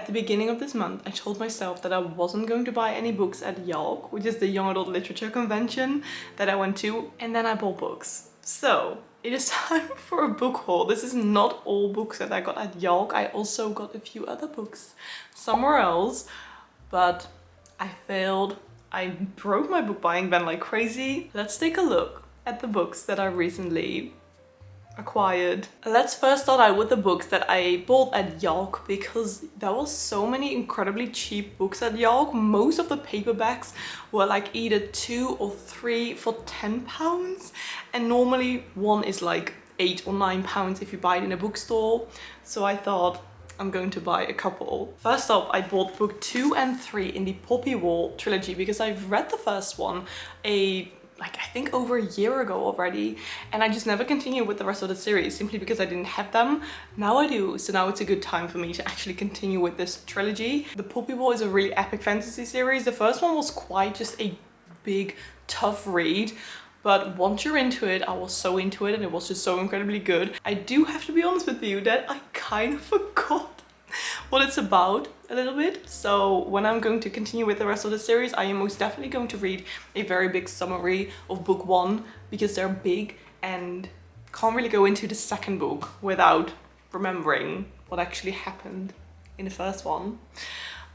the beginning of this month, I told myself that I wasn't going to buy any books at YALC, which is the Young Adult Literature Convention that I went to, and then I bought books. So it is time for a book haul. This is not all books that I got at YALC. I also got a few other books somewhere else, but I failed. I broke my book buying ban like crazy. Let's take a look at the books that I recently acquired. Let's first start out with the books that I bought at YALC, because there was so many incredibly cheap books at YALC. Most of the paperbacks were like either 2 or 3 for £10, and normally one is like £8 or £9 if you buy it in a bookstore. So I thought I'm going to buy a couple. First off, I bought book 2 and 3 in the Poppy Wall trilogy because I've read the first one I think over a year ago already, and I just never continued with the rest of the series simply because I didn't have them. Now I do, so now it's a good time for me to actually continue with this trilogy. The Poppy Wall is a really epic fantasy series. The first one was quite just a big, tough read, but once you're into it, I was so into it and it was just so incredibly good. I do have to be honest with you that I kind of forgot what it's about a little bit. So when I'm going to continue with the rest of the series, I am most definitely going to read a very big summary of book 1 because they're big and can't really go into the second book without remembering what actually happened in the first one.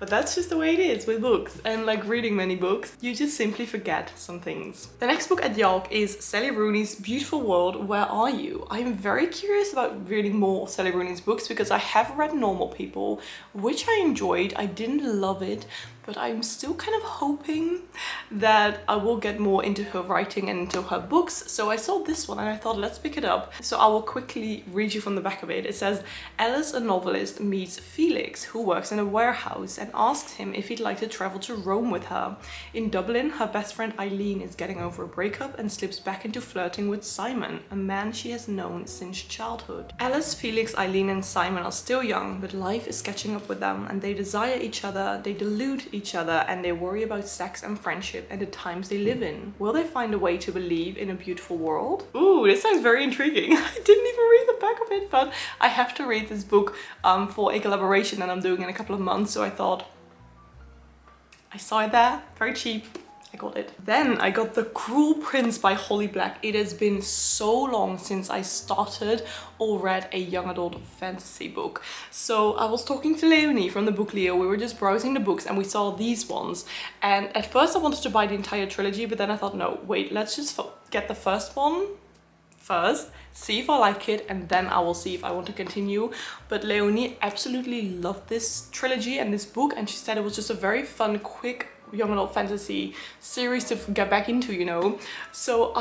But that's just the way it is with books, and like reading many books, you just simply forget some things. The next book at YALC is Sally Rooney's Beautiful World, Where Are You? I'm very curious about reading more of Sally Rooney's books because I have read Normal People, which I enjoyed. I didn't love it, but I'm still kind of hoping that I will get more into her writing and into her books. So I saw this one and I thought, let's pick it up. So I will quickly read you from the back of it. It says, Alice, a novelist, meets Felix, who works in a warehouse, and asks him if he'd like to travel to Rome with her. In Dublin, her best friend Eileen is getting over a breakup and slips back into flirting with Simon, a man she has known since childhood. Alice, Felix, Eileen and Simon are still young, but life is catching up with them and they desire each other, they delude each other, and they worry about sex and friendship and the times they live in. Will they find a way to believe in a beautiful world? Ooh, this sounds very intriguing. I didn't even read the back of it, but I have to read this book for a collaboration that I'm doing in a couple of months, so I thought, I saw it there, very cheap, I got it. Then I got The Cruel Prince by Holly Black. It has been so long since I started or read a young adult fantasy book. So I was talking to Leonie from the book Leo. We were just browsing the books and we saw these ones. And at first I wanted to buy the entire trilogy, but then I thought, no, wait, let's just get the first one first, see if I like it, and then I will see if I want to continue. But Leonie absolutely loved this trilogy and this book, and she said it was just a very fun, quick young adult fantasy series to get back into, you know. So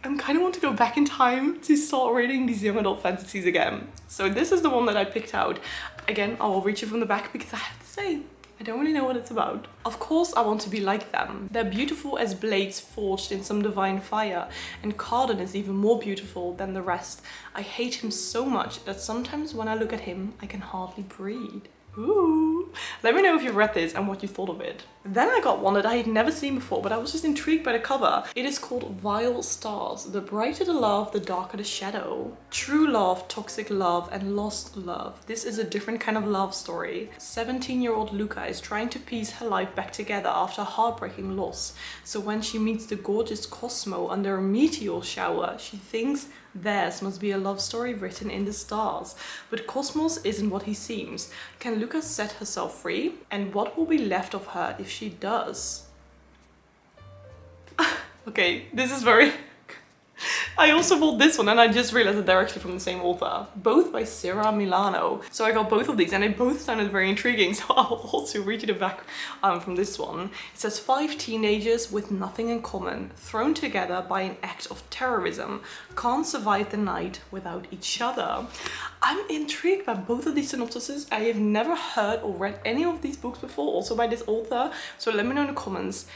I'm kind of want to go back in time to start reading these young adult fantasies again. So this is the one that I picked out. Again, I will read you from the back because I have to say, I don't really know what it's about. Of course I want to be like them. They're beautiful as blades forged in some divine fire, and Carden is even more beautiful than the rest. I hate him so much that sometimes when I look at him, I can hardly breathe. Ooh. Let me know if you've read this and what you thought of it. Then I got one that I had never seen before, but I was just intrigued by the cover. It is called Vile Stars. The brighter the love, the darker the shadow. True love, toxic love, and lost love. This is a different kind of love story. 17-year-old Luca is trying to piece her life back together after a heartbreaking loss. So when she meets the gorgeous Cosmo under a meteor shower, she thinks theirs must be a love story written in the stars. But Cosmos isn't what he seems. Can Luca set herself free? And what will be left of her if she does? Okay, this is very... I also bought this one and I just realized that they're actually from the same author, both by Sarah Milano. So I got both of these and they both sounded very intriguing, so I'll also read you the back from this one. It says 5 teenagers with nothing in common, thrown together by an act of terrorism, can't survive the night without each other. I'm intrigued by both of these synopsises. I have never heard or read any of these books before, also by this author, so let me know in the comments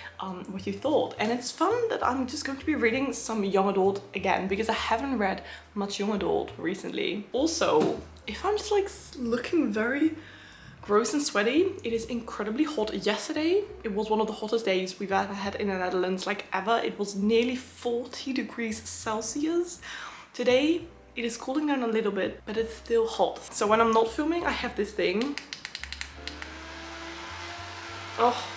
what you thought. And it's fun that I'm just going to be reading some young adult again, because I haven't read much young adult recently. Also, if I'm just like looking very gross and sweaty, it is incredibly hot. Yesterday, it was one of the hottest days we've ever had in the Netherlands, like ever. It was nearly 40 degrees Celsius. Today, it is cooling down a little bit, but it's still hot. So when I'm not filming, I have this thing Oh.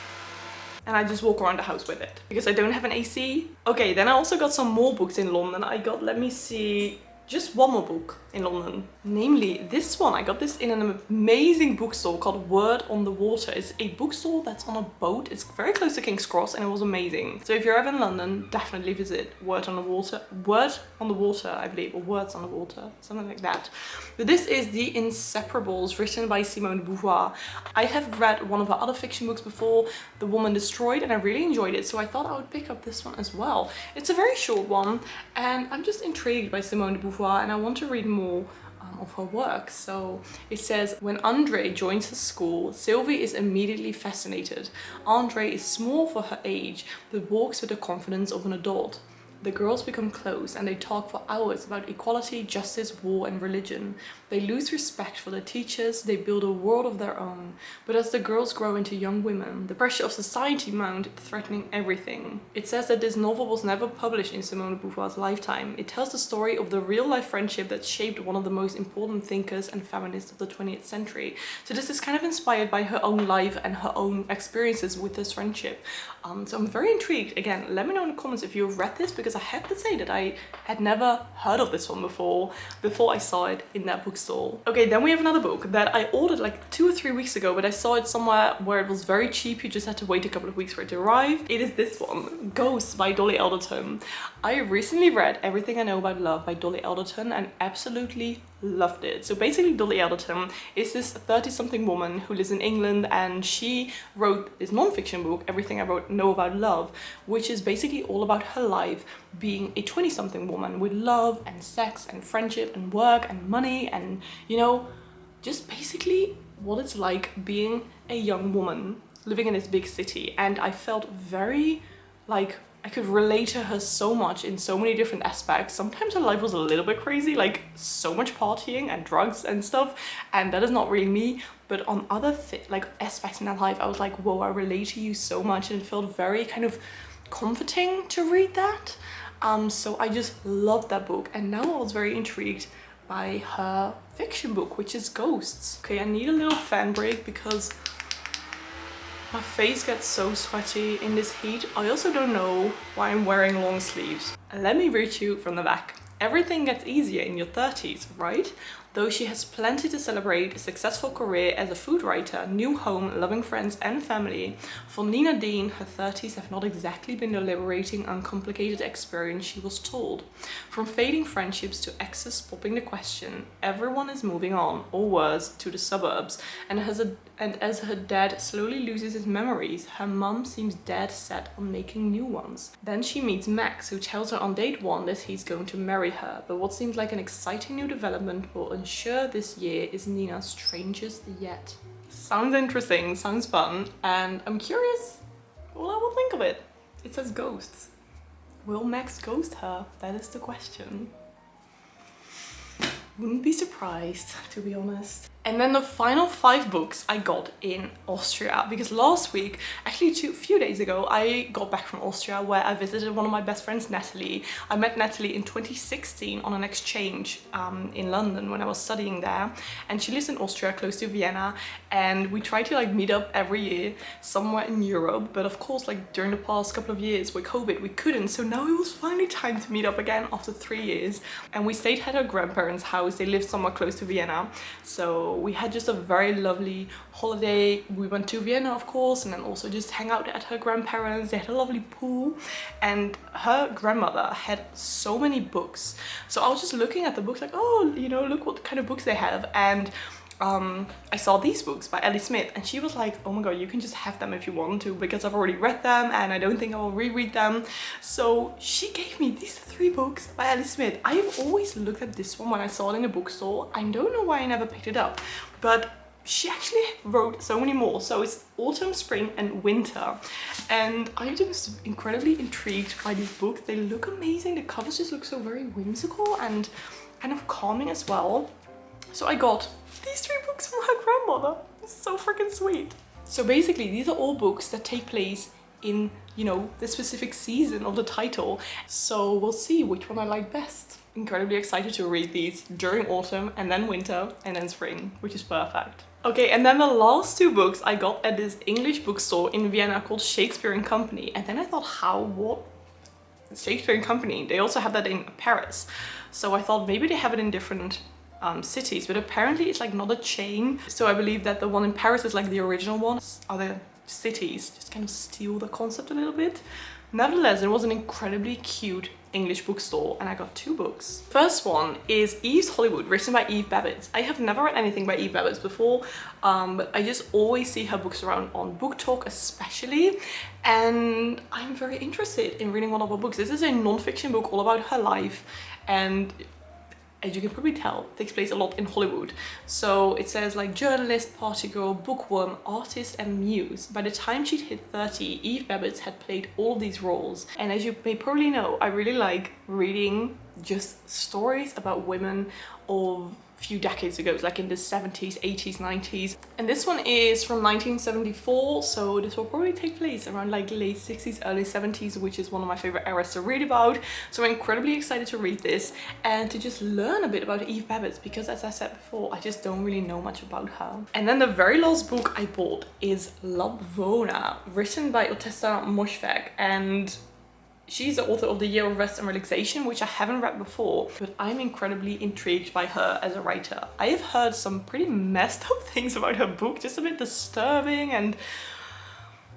And I just walk around the house with it because I don't have an AC. Okay, then I also got some more books in London. I got, let me see, just one more book in London. Namely, this one. I got this in an amazing bookstore called Word on the Water. It's a bookstore that's on a boat. It's very close to King's Cross and it was amazing. So if you're ever in London, definitely visit Word on the Water. Word on the Water, I believe, or Words on the Water, something like that. But this is The Inseparables, written by Simone de Beauvoir. I have read one of her other fiction books before, The Woman Destroyed, and I really enjoyed it, so I thought I would pick up this one as well. It's a very short one, and I'm just intrigued by Simone de Beauvoir, and I want to read more of her work. So it says, when Andre joins the school, Sylvie is immediately fascinated. Andre is small for her age, but walks with the confidence of an adult. The girls become close and they talk for hours about equality, justice, war and religion. They lose respect for their teachers, they build a world of their own. But as the girls grow into young women, the pressure of society mounts, threatening everything. It says that this novel was never published in Simone de Beauvoir's lifetime. It tells the story of the real-life friendship that shaped one of the most important thinkers and feminists of the 20th century. So this is kind of inspired by her own life and her own experiences with this friendship. So I'm very intrigued. Again, let me know in the comments if you've read this, because I have to say that I had never heard of this one before I saw it in that bookstore. Okay, then we have another book that I ordered like 2 or 3 weeks ago, but I saw it somewhere where it was very cheap. You just had to wait a couple of weeks for it to arrive. It is this one, Ghosts by Dolly Alderton. I recently read Everything I Know About Love by Dolly Alderton and absolutely loved it. So basically Dolly Alderton is this 30-something woman who lives in England, and she wrote this non-fiction book, Everything I Know About Love, which is basically all about her life being a 20-something woman with love and sex and friendship and work and money and, you know, just basically what it's like being a young woman living in this big city. And I felt very like I could relate to her so much in so many different aspects. Sometimes her life was a little bit crazy, like so much partying and drugs and stuff, and that is not really me. But on other like aspects in her life, I was like, whoa, I relate to you so much, and it felt very kind of comforting to read that. So I just loved that book, and now I was very intrigued by her fiction book, which is Ghosts. Okay, I need a little fan break because my face gets so sweaty in this heat. I also don't know why I'm wearing long sleeves. Let me read you from the back. Everything gets easier in your 30s, right? Though she has plenty to celebrate, a successful career as a food writer, new home, loving friends and family, for Nina Dean, her 30s have not exactly been the liberating, uncomplicated experience she was told. From fading friendships to exes popping the question, everyone is moving on, or worse, to the suburbs, and as her dad slowly loses his memories, her mum seems dead set on making new ones. Then she meets Max, who tells her on date 1 that he's going to marry her, but what seems like an exciting new development will ensure this year is Nina's strangest yet. Sounds interesting, sounds fun, and I'm curious what I will think of it. It says ghosts. Will Max ghost her? That is the question. Wouldn't be surprised, to be honest. And then the final 5 books I got in Austria, because last week, actually a few days ago, I got back from Austria where I visited one of my best friends, Natalie. I met Natalie in 2016 on an exchange in London when I was studying there, and she lives in Austria close to Vienna, and we try to like meet up every year somewhere in Europe, but of course like during the past couple of years with COVID we couldn't, so now it was finally time to meet up again after 3 years, and we stayed at her grandparents' house. They lived somewhere close to Vienna, so we had just a very lovely holiday. We went to Vienna, of course, and then also just hang out at her grandparents. They had a lovely pool, and her grandmother had so many books. So I was just looking at the books like, oh, you know, look what kind of books they have. And I saw these books by Ellie Smith, and she was like, oh my god, you can just have them if you want to, because I've already read them and I don't think I will reread them. So she gave me these 3 books by Ellie Smith. I have always looked at this one when I saw it in a bookstore. I don't know why I never picked it up, but she actually wrote so many more. So it's autumn, spring and winter, and I'm just incredibly intrigued by these books. They look amazing. The covers just look so very whimsical and kind of calming as well. So I got these 3 books from her grandmother. It's so freaking sweet. So basically these are all books that take place in, you know, the specific season of the title. So we'll see which one I like best. Incredibly excited to read these during autumn and then winter and then spring, which is perfect. Okay, and then the last two books I got at this English bookstore in Vienna called Shakespearean Company. And then I thought, what? Shakespearean Company, they also have that in Paris. So I thought maybe they have it in different cities, but apparently it's like not a chain. So I believe that the one in Paris is like the original one. Other cities just kind of steal the concept a little bit. Nevertheless, it was an incredibly cute English bookstore and I got two books. First one is Eve's Hollywood, written by Eve Babbitts. I have never read anything by Eve Babbitts before, but I just always see her books around on Book Talk especially, and I'm very interested in reading one of her books. This is a non-fiction book all about her life, and as you can probably tell, it takes place a lot in Hollywood. So it says like journalist, party girl, bookworm, artist and muse. By the time she'd hit 30, Eve Babbitts had played all of these roles. And as you may probably know, I really like reading just stories about women of few decades ago, like in the 70s, 80s, 90s. And this one is from 1974, so this will probably take place around like late 60s, early 70s, which is one of my favorite eras to read about. So I'm incredibly excited to read this and to just learn a bit about Eve Babbitts, because as I said before, I just don't really know much about her. And then the very last book I bought is Vona, written by Otessa Moshfegh, and she's the author of The Year of Rest and Relaxation, which I haven't read before, but I'm incredibly intrigued by her as a writer. I have heard some pretty messed up things about her book, just a bit disturbing, and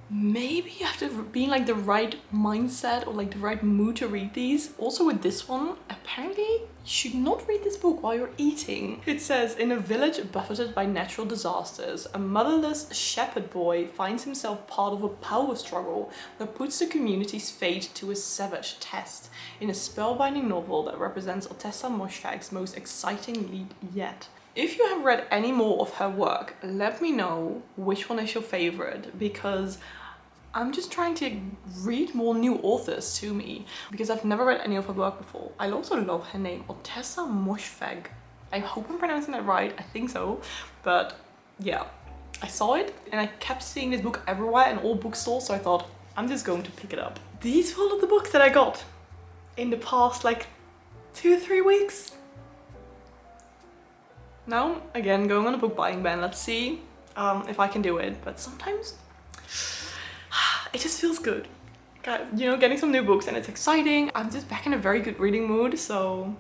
maybe you have to be in like the right mindset or like the right mood to read these. Also with this one, apparently you should not read this book while you're eating. It says, in a village buffeted by natural disasters, a motherless shepherd boy finds himself part of a power struggle that puts the community's fate to a savage test, in a spellbinding novel that represents Otessa Moshfegh's most exciting leap yet. If you have read any more of her work, let me know which one is your favorite, because I'm just trying to read more new authors to me, because I've never read any of her work before. I also love her name, Otessa Moshfegh. I hope I'm pronouncing that right, I think so. But yeah, I saw it and I kept seeing this book everywhere in all bookstores, so I thought, I'm just going to pick it up. These were all of the books that I got in the past like 2-3 weeks. Now, again, going on a book buying ban. Let's see if I can do it. But sometimes it just feels good. You know, getting some new books and it's exciting. I'm just back in a very good reading mood. So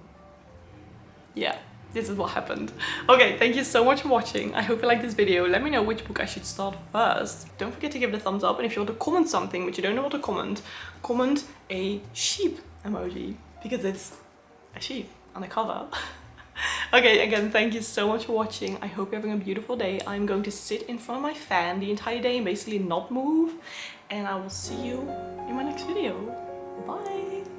yeah, this is what happened. Okay, thank you so much for watching. I hope you liked this video. Let me know which book I should start first. Don't forget to give it a thumbs up. And if you want to comment something but you don't know what to comment, comment a sheep emoji, because it's a sheep on the cover. Okay, again, thank you so much for watching. I hope you're having a beautiful day. I'm going to sit in front of my fan the entire day and basically not move. And I will see you in my next video. Bye!